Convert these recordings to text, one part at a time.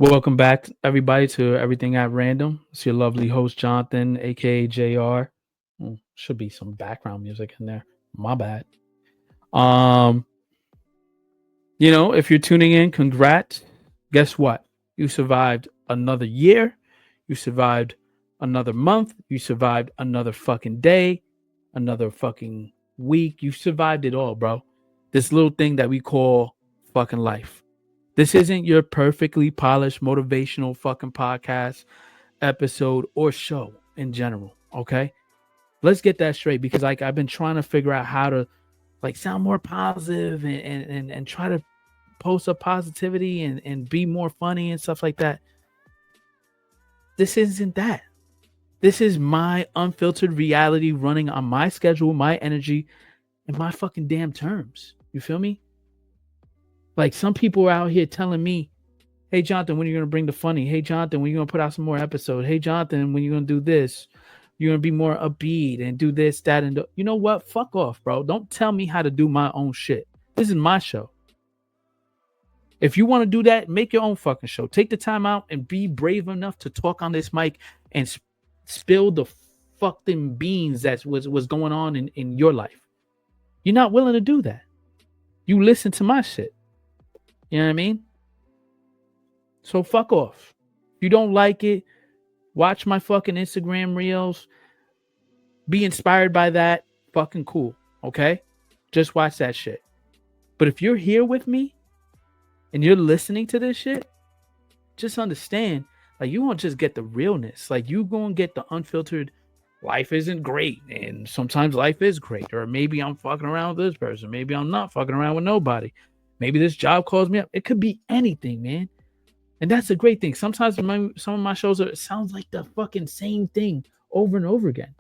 Welcome back, everybody, to Everything at Random. It's your lovely host, Jonathan, aka JR. Should be some background music in there. My bad. Um, if you're tuning in, congrats. Guess what? You survived another year. You survived another month. You survived another fucking day, another fucking week. You survived it all, bro. This little thing that we call fucking life. This isn't your perfectly polished motivational fucking podcast, episode, or show in general. Okay. Let's get that straight because I've been trying to figure out how to sound more positive and try to post up positivity and be more funny and stuff like that. This isn't that. This is my unfiltered reality running on my schedule, my energy, and my fucking damn terms. You feel me? Like some people are out here telling me, hey, Jonathan, when are you going to bring the funny? Hey, Jonathan, when are you going to put out some more episodes? Hey, Jonathan, when are you going to do this? You're going to be more upbeat and do this, that, and you know what? Fuck off, bro. Don't tell me how to do my own shit. This is my show. If you want to do that, make your own fucking show. Take the time out and be brave enough to talk on this mic and spill the fucking beans that was going on in your life. You're not willing to do that. You listen to my shit. You know what I mean? So fuck off. If you don't like it, watch my fucking Instagram reels. Be inspired by that. Fucking cool. Okay? Just watch that shit. But if you're here with me and you're listening to this shit, just understand, you won't just get the realness. You gonna get the unfiltered, life isn't great. And sometimes life is great. Or maybe I'm fucking around with this person. Maybe I'm not fucking around with nobody. Maybe this job calls me up. It could be anything, man. And that's a great thing. Sometimes some of my shows it sounds like the fucking same thing over and over again.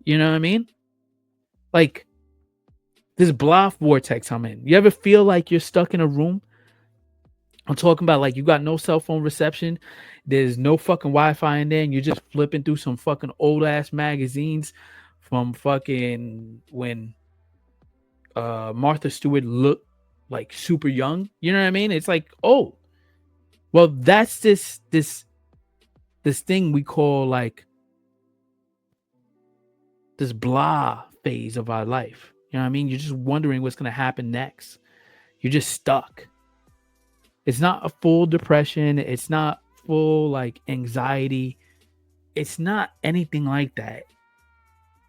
You know what I mean? Like this blah vortex I'm in. You ever feel like you're stuck in a room? I'm talking about you got no cell phone reception. There's no fucking Wi-Fi in there. And you're just flipping through some fucking old ass magazines from fucking when Martha Stewart looked super young. You know what I mean? It's old. Well, that's this thing we call this blah phase of our life. You know what I mean? You're just wondering what's going to happen next. You're just stuck. It's not a full depression. It's not full anxiety. It's not anything like that.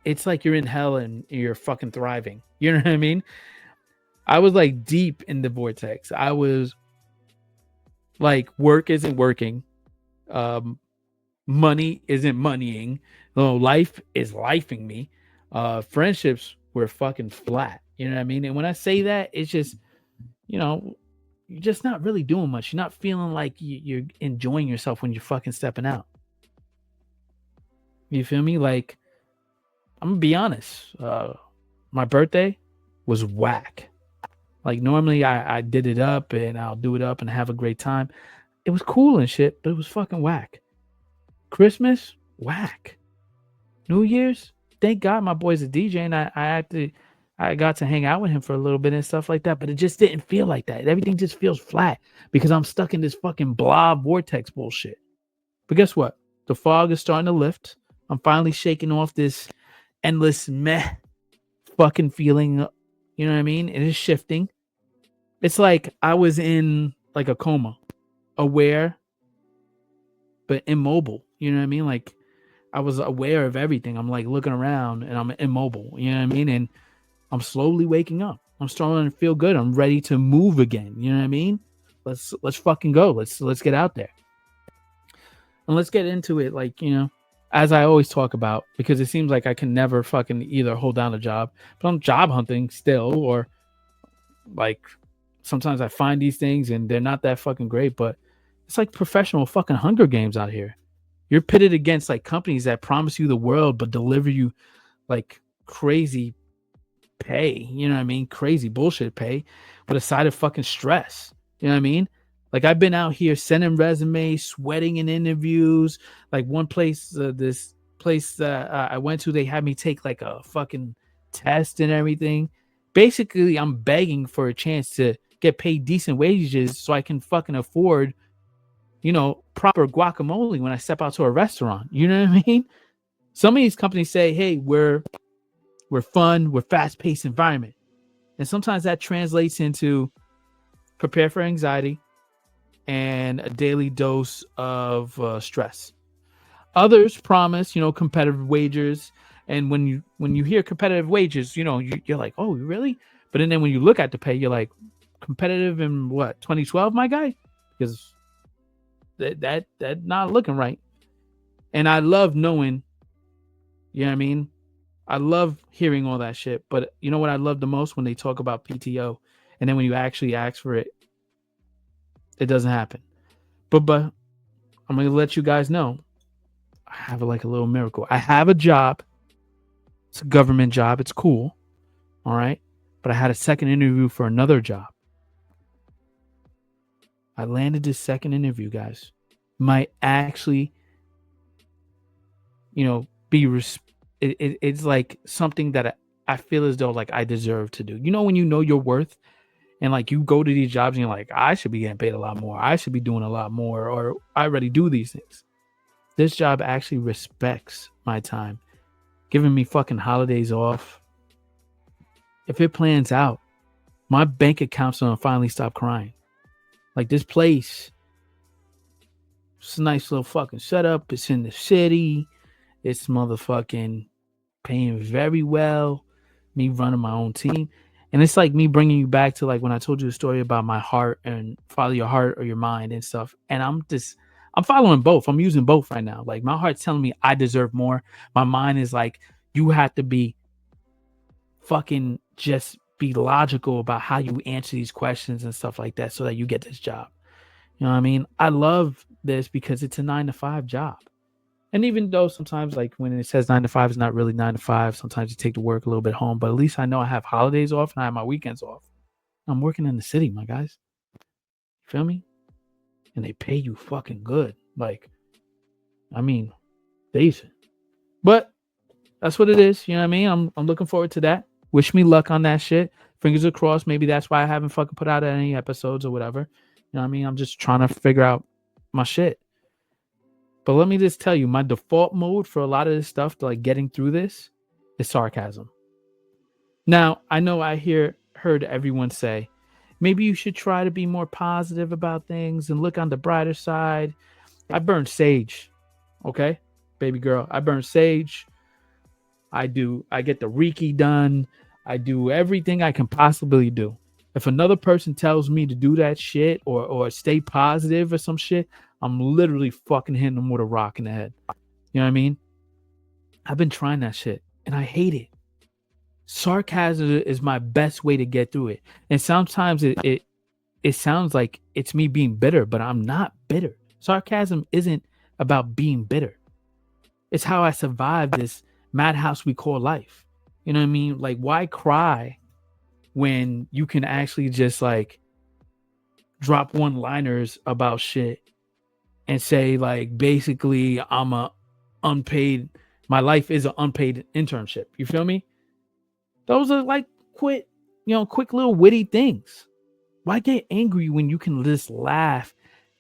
It's like you're in hell and you're fucking thriving. You know what I mean? I was deep in the vortex. I was work isn't working. Money isn't moneying. Life is lifing me. Friendships were fucking flat. You know what I mean? And when I say that, it's just, you're just not really doing much. You're not feeling like you're enjoying yourself when you're fucking stepping out. You feel me? I'm gonna be honest. My birthday was whack. Normally I did it up and I'll do it up and have a great time. It was cool and shit, but it was fucking whack. Christmas, whack. New Year's, thank God my boy's a DJ and I got to hang out with him for a little bit and stuff like that, but it just didn't feel like that. Everything just feels flat because I'm stuck in this fucking blah vortex bullshit. But guess what? The fog is starting to lift. I'm finally shaking off this endless meh fucking feeling. You know what I mean? It is shifting. It's like I was in a coma, aware, but immobile. You know what I mean? I was aware of everything. I'm looking around and I'm immobile. You know what I mean? And I'm slowly waking up. I'm starting to feel good. I'm ready to move again. You know what I mean? Let's fucking go. Let's get out there. And let's get into it. As I always talk about, because it seems like I can never fucking either hold down a job, but I'm job hunting still, or sometimes I find these things and they're not that fucking great, but it's professional fucking Hunger Games out here. You're pitted against companies that promise you the world, but deliver you crazy pay. You know what I mean? Crazy bullshit pay with a side of fucking stress. You know what I mean? I've been out here sending resumes, sweating in interviews. One place, this place that I went to, they had me take a fucking test and everything. Basically, I'm begging for a chance to get paid decent wages so I can fucking afford proper guacamole when I step out to a restaurant. You know what I mean? Some of these companies say, hey, we're fun, we're fast-paced environment. And sometimes that translates into prepare for anxiety and a daily dose of stress. Others promise, competitive wages. And when you hear competitive wages, you're like, oh, really? But then when you look at the pay, you're like, competitive in what, 2012, my guy? Because that not looking right. And I love knowing, you know what I mean? I love hearing all that shit. But you know what I love the most? When they talk about PTO. And then when you actually ask for it, it doesn't happen. But I'm going to let you guys know, I have like a little miracle. I have a job. It's a government job. It's cool. All right. But I had a second interview for another job. I landed this second interview, guys. Might actually, be it's like something that I feel as though like I deserve to do. When you know your worth and like you go to these jobs and you're like, I should be getting paid a lot more. I should be doing a lot more, or I already do these things. This job actually respects my time, giving me fucking holidays off. If it plans out, my bank account's gonna finally stop crying. Like this place, it's a nice little fucking setup. It's in the city. It's motherfucking paying very well. Me running my own team. And it's like me bringing you back to like when I told you the story about my heart and follow your heart or your mind and stuff. And I'm following both. I'm using both right now. Like my heart's telling me I deserve more. My mind is like, you have to be fucking just be logical about how you answer these questions and stuff like that so that you get this job. You know what I mean? I love this because it's a 9-to-5 job. And even though sometimes like when it says 9 to 5, it's not really 9 to 5. Sometimes you take the work a little bit home, but at least I know I have holidays off and I have my weekends off. I'm working in the city, my guys. You feel me? And they pay you fucking good. Like, I mean, decent. But that's what it is. You know what I mean? I'm looking forward to that. Wish me luck on that shit. Fingers are crossed. Maybe that's why I haven't fucking put out any episodes or whatever. You know what I mean? I'm just trying to figure out my shit. But let me just tell you, my default mode for a lot of this stuff, to like getting through this, is sarcasm. Now, I know I heard everyone say, maybe you should try to be more positive about things and look on the brighter side. I burn sage, okay, baby girl. I burn sage. I get the Reiki done. I do everything I can possibly do. If another person tells me to do that shit or stay positive or some shit, I'm literally fucking hitting them with a rock in the head. You know what I mean? I've been trying that shit and I hate it. Sarcasm is my best way to get through it. And sometimes it sounds like it's me being bitter, but I'm not bitter. Sarcasm isn't about being bitter. It's how I survive this madhouse we call life. You know what I mean? Like, why cry when you can actually just like drop one-liners about shit and say like, basically, my life is an unpaid internship. You feel me? Those are like quick little witty things. Why get angry when you can just laugh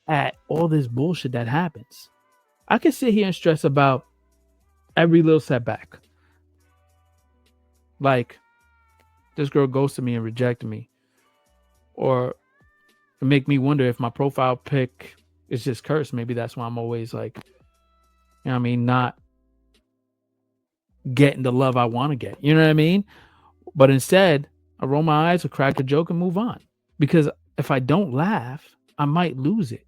at all this bullshit that happens? I can sit here and stress about every little setback. Like, this girl ghosted me and rejected me. Or it make me wonder if my profile pic is just cursed. Maybe that's why I'm always like, you know what I mean, not getting the love I want to get. You know what I mean? But instead, I roll my eyes, or crack a joke and move on. Because if I don't laugh, I might lose it.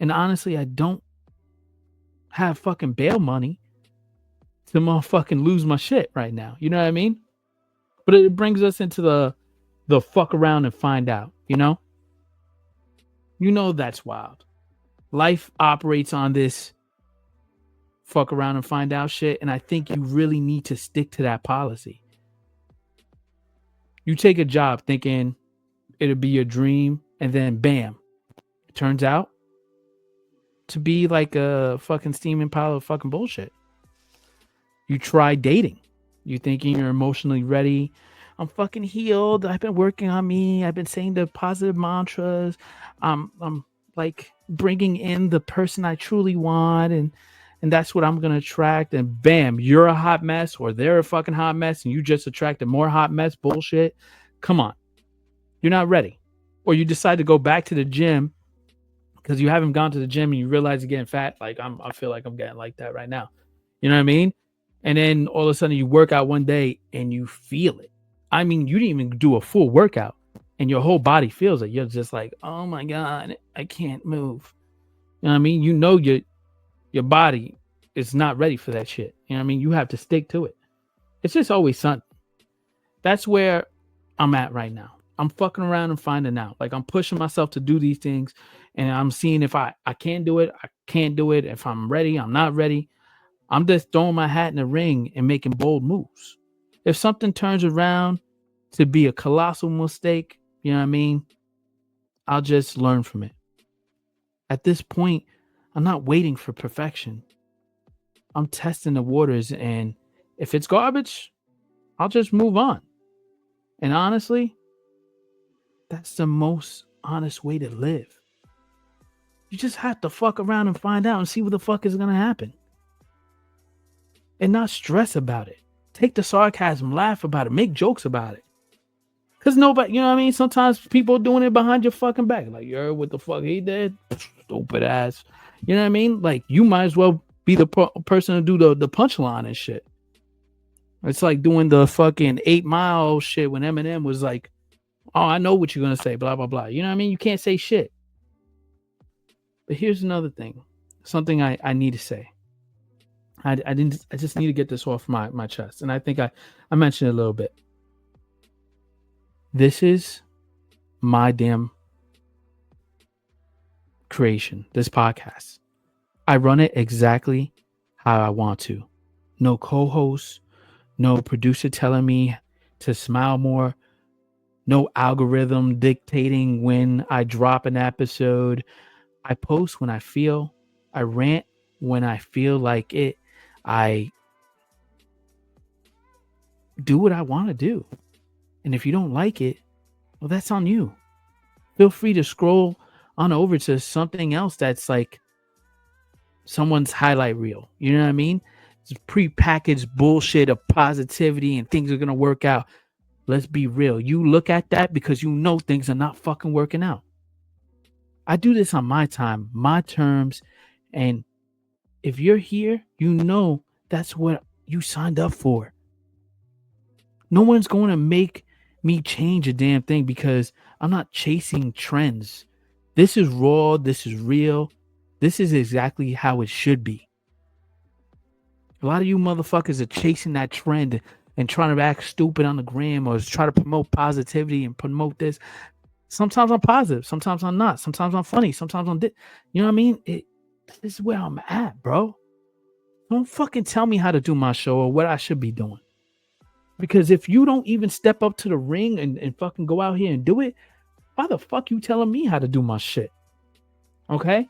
And honestly, I don't have fucking bail money to motherfucking lose my shit right now. You know what I mean? But it brings us into the fuck around and find out, you know? You know that's wild. Life operates on this fuck around and find out shit, and I think you really need to stick to that policy. You take a job thinking it'll be your dream, and then bam, it turns out to be like a fucking steaming pile of fucking bullshit. You try dating. You thinking you're emotionally ready. I'm fucking healed. I've been working on me. I've been saying the positive mantras. I'm like, bringing in the person I truly want, and that's what I'm gonna attract. And bam, you're a hot mess, or they're a fucking hot mess, and you just attracted more hot mess bullshit. Come on, you're not ready. Or you decide to go back to the gym because you haven't gone to the gym and you realize you're getting fat. Like I feel like I'm getting like that right now. You know what I mean? And then all of a sudden you work out one day and you feel it. I mean, you didn't even do a full workout and your whole body feels it. You're just like, oh my God, I can't move. You know what I mean? You know your body is not ready for that shit. You know what I mean? You have to stick to it. It's just always something. That's where I'm at right now. I'm fucking around and finding out. Like I'm pushing myself to do these things and I'm seeing if I can do it, I can't do it. If I'm ready, I'm not ready. I'm just throwing my hat in the ring and making bold moves. If something turns around to be a colossal mistake, you know what I mean? I'll just learn from it. At this point, I'm not waiting for perfection. I'm testing the waters, and if it's garbage, I'll just move on. And honestly, that's the most honest way to live. You just have to fuck around and find out and see what the fuck is going to happen. And not stress about it. Take the sarcasm, laugh about it, make jokes about it. Because nobody, you know what I mean? Sometimes people doing it behind your fucking back. Like, you heard what the fuck he did? Stupid ass. You know what I mean? Like, you might as well be the person to do the punchline and shit. It's like doing the fucking 8 Mile shit when Eminem was like, oh, I know what you're going to say, blah, blah, blah. You know what I mean? You can't say shit. But here's another thing. Something I need to say. I just need to get this off my chest. And I think I mentioned it a little bit. This is my damn creation, this podcast. I run it exactly how I want to. No co-host, no producer telling me to smile more, no algorithm dictating when I drop an episode. I post when I feel, I rant when I feel like it. I do what I want to do. And if you don't like it, well, that's on you. Feel free to scroll on over to something else that's like someone's highlight reel. You know what I mean? It's pre-packaged bullshit of positivity and things are going to work out. Let's be real. You look at that because you know things are not fucking working out. I do this on my time, my terms. And if you're here, you know that's what you signed up for. No one's going to make me change a damn thing because I'm not chasing trends. This is raw. This is real. This is exactly how it should be. A lot of you motherfuckers are chasing that trend and trying to act stupid on the gram or try to promote positivity and promote this. Sometimes I'm positive. Sometimes I'm not. Sometimes I'm funny. Sometimes I'm... you know what I mean? This is where I'm at, bro. Don't fucking tell me how to do my show or what I should be doing. Because if you don't even step up to the ring and fucking go out here and do it, why the fuck you telling me how to do my shit? Okay?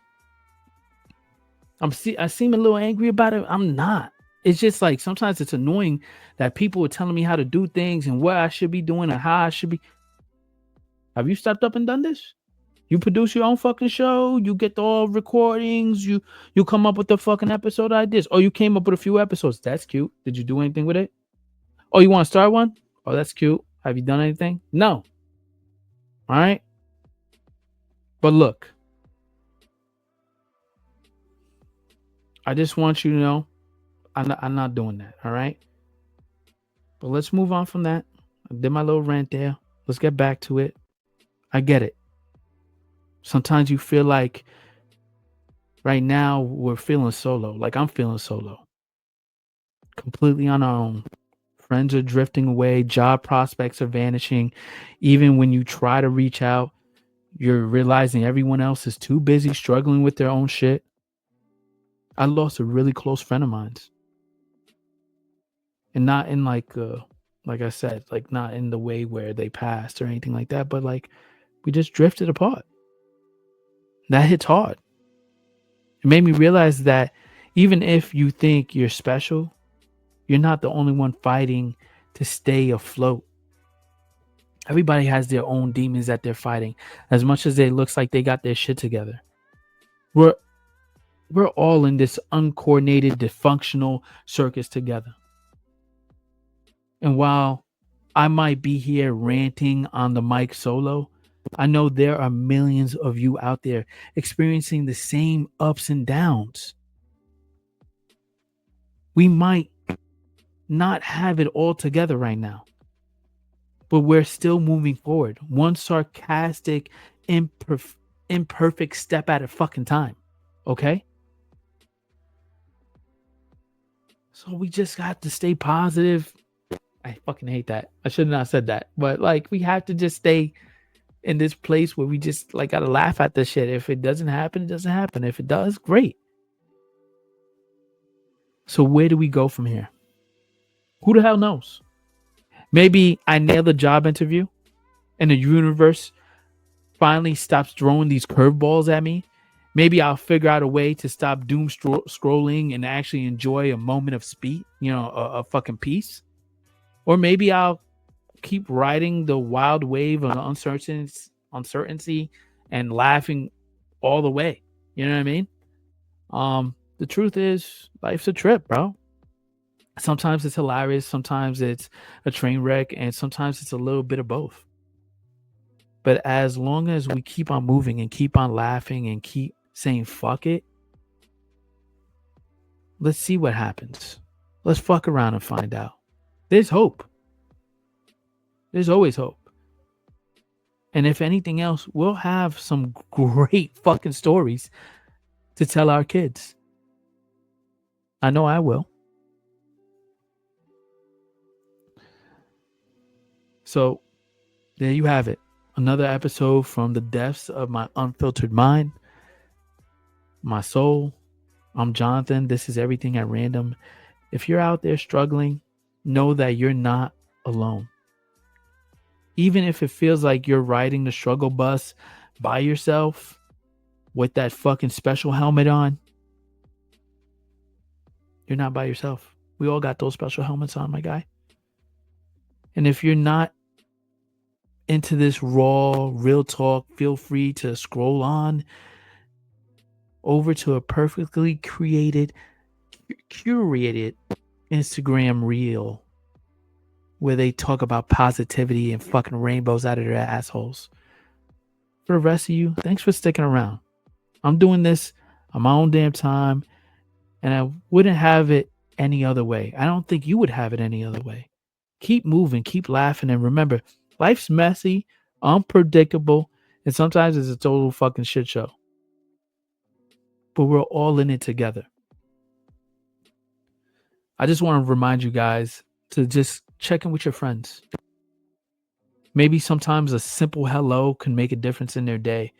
I seem a little angry about it. I'm not. It's just like sometimes it's annoying that people are telling me how to do things and what I should be doing and how I should be. Have you stepped up and done this? You produce your own fucking show. You get all recordings. You come up with the fucking episode ideas. Oh, you came up with a few episodes. That's cute. Did you do anything with it? Oh, you want to start one? Oh, that's cute. Have you done anything? No. All right. But look, I just want you to know I'm not doing that. All right. But let's move on from that. I did my little rant there. Let's get back to it. I get it. Sometimes you feel like right now we're feeling solo. Like I'm feeling solo. Completely on our own. Friends are drifting away. Job prospects are vanishing. Even when you try to reach out, you're realizing everyone else is too busy struggling with their own shit. I lost a really close friend of mine. And not in like I said, like not in the way where they passed or anything like that, but like we just drifted apart. That hits hard. It made me realize that even if you think you're special, you're not the only one fighting to stay afloat. Everybody has their own demons that they're fighting, as much as it looks like they got their shit together. We're we're all in this uncoordinated, dysfunctional circus together. And while I might be here ranting on the mic solo, I know there are millions of you out there experiencing the same ups and downs. We might not have it all together right now, but we're still moving forward. One sarcastic, imperfect step at a fucking time. Okay? So we just got to stay positive. I fucking hate that. I should have not said that. But like, we have to just stay in this place where we just like gotta laugh at this shit. If it doesn't happen, it doesn't happen. If it does, great. So where do we go from here? Who the hell knows? Maybe I nail the job interview and the universe finally stops throwing these curveballs at me. Maybe I'll figure out a way to stop doom scrolling and actually enjoy a moment of speed, a fucking peace. Or maybe I'll keep riding the wild wave of uncertainty and laughing all the way. You know what I mean? The truth is, life's a trip, bro. Sometimes it's hilarious, sometimes it's a train wreck, and sometimes it's a little bit of both. But as long as we keep on moving and keep on laughing and keep saying fuck it, let's see what happens. Let's fuck around and find out. There's hope. There's always hope. And if anything else, we'll have some great fucking stories to tell our kids. I know I will. So there you have it. Another episode from the depths of my unfiltered mind, my soul. I'm Jonathan. This is Everything at Random. If you're out there struggling, know that you're not alone. Even if it feels like you're riding the struggle bus by yourself with that fucking special helmet on, you're not by yourself. We all got those special helmets on, my guy. And if you're not into this raw, real talk, feel free to scroll on over to a perfectly curated Instagram reel where they talk about positivity and fucking rainbows out of their assholes. For the rest of you, thanks for sticking around. I'm doing this on my own damn time, and I wouldn't have it any other way. I don't think you would have it any other way. Keep moving, keep laughing, and remember, life's messy, unpredictable, and sometimes it's a total fucking shit show. But we're all in it together. I just want to remind you guys to just check in with your friends. Maybe sometimes a simple hello can make a difference in their day.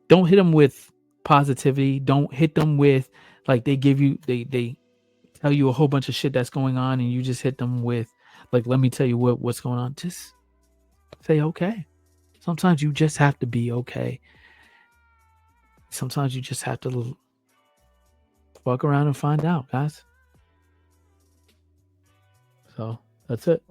Don't hit them with positivity. Don't hit them with like they tell you a whole bunch of shit that's going on and you just hit them with like, let me tell you what's going on. Just say okay. Sometimes you just have to be okay. Sometimes you just have to fuck around and find out, guys. So that's it.